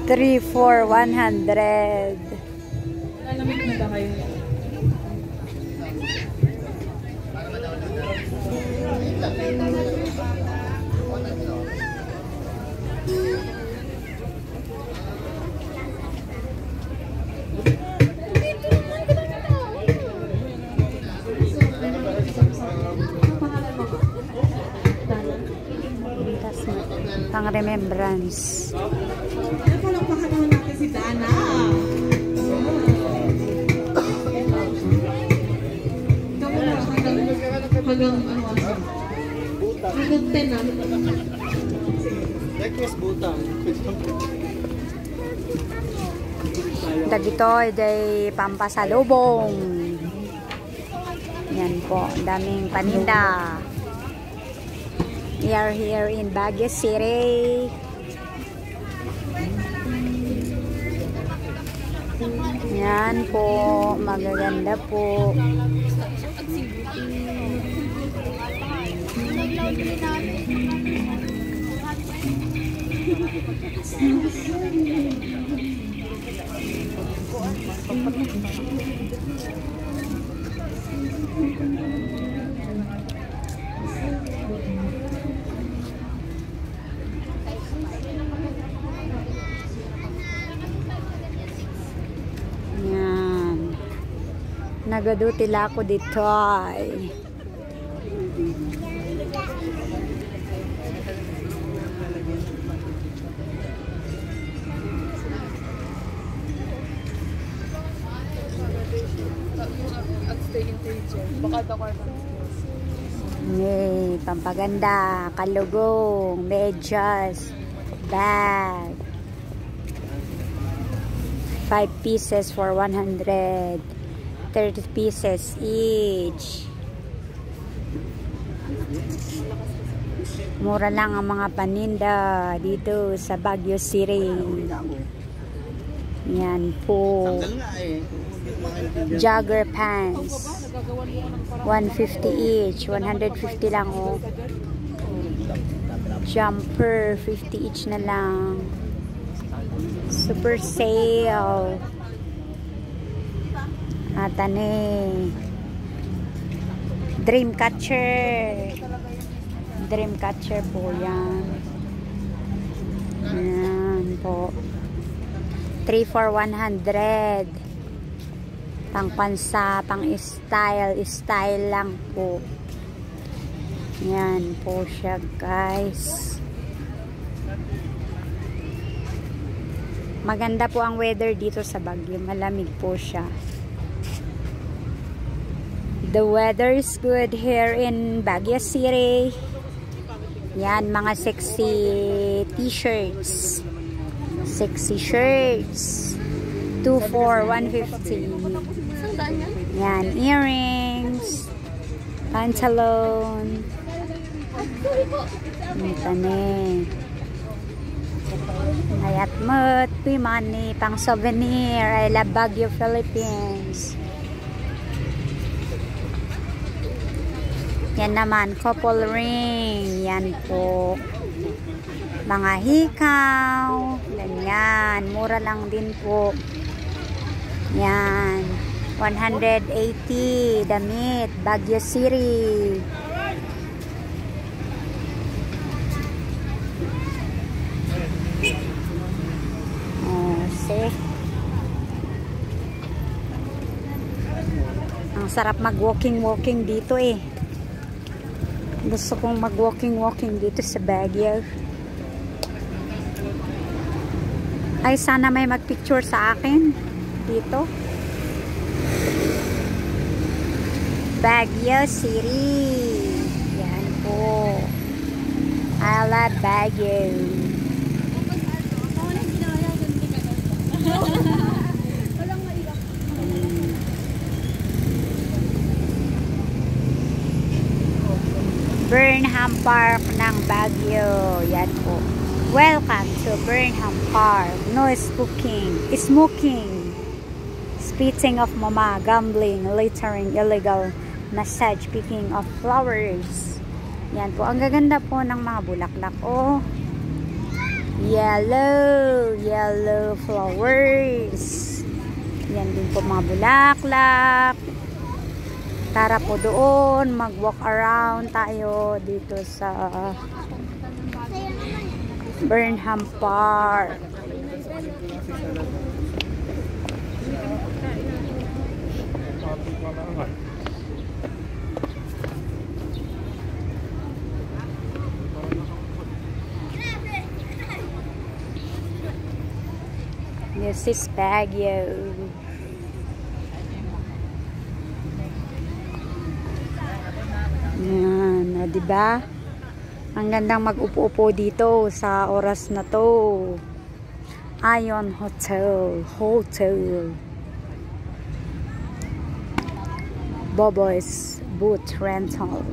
3 for 100. Nalamig na ba kayo? Pang remembrance. Palakpakan naman natin si Dana. Hanggang ano? Hanggang 10 na. Request butang. Dagito ay pampasalubong. Yan po, daming paninda. We are here in Baguio City. Yan po, magaganda po. Yan. Nagadutila ako dito ay. Yay, pampaganda, kalugong, medyas, bag. 5 pieces for 100. 30 pieces each. Mura lang ang mga paninda dito sa Baguio City. Yan po. Jogger pants. 150 each. 150 lang oh. Jumper 50 each na lang. Super sale. Atane. Dreamcatcher. Dreamcatcher po yan. Yan po. 3 for 100. Pang pansa, pang style lang po. Yan po siya guys. Maganda po ang weather dito sa Baguio. Malamig po siya. The weather is good here in Baguio City. Yan, mga sexy t-shirts. Sexy shirts. 2 for 150. Yan, earrings. Pantalon. Tane. Ayat mo't pimani pang souvenir. I love Baguio, Philippines. Yan naman, couple ring. Yan po. Mga hikaw. Ganyan. Mura lang din po. Yan. 180. Damit. Baguio City. Oh, see? Ang sarap mag-walking dito eh. Gusto kong mag-walking dito sa Baguio. Ay, sana may mag-picture sa akin dito. Baguio City. Yan po. I love Baguio. Burnham Park ng Baguio. Yan po. Welcome to Burnham Park. No smoking, spitting of mama, gambling, littering, illegal massage, picking of flowers. Yan po. Ang gaganda po ng mga bulaklak. Oh, Yellow flowers. Yan din po mga bulaklak. Tara po doon, mag-walk around tayo dito sa Burnham Park. This is Baguio. Yan, diba? Ang gandang mag-upo-upo dito sa oras na to. Ion Hotel. Bobo's Boat Rental.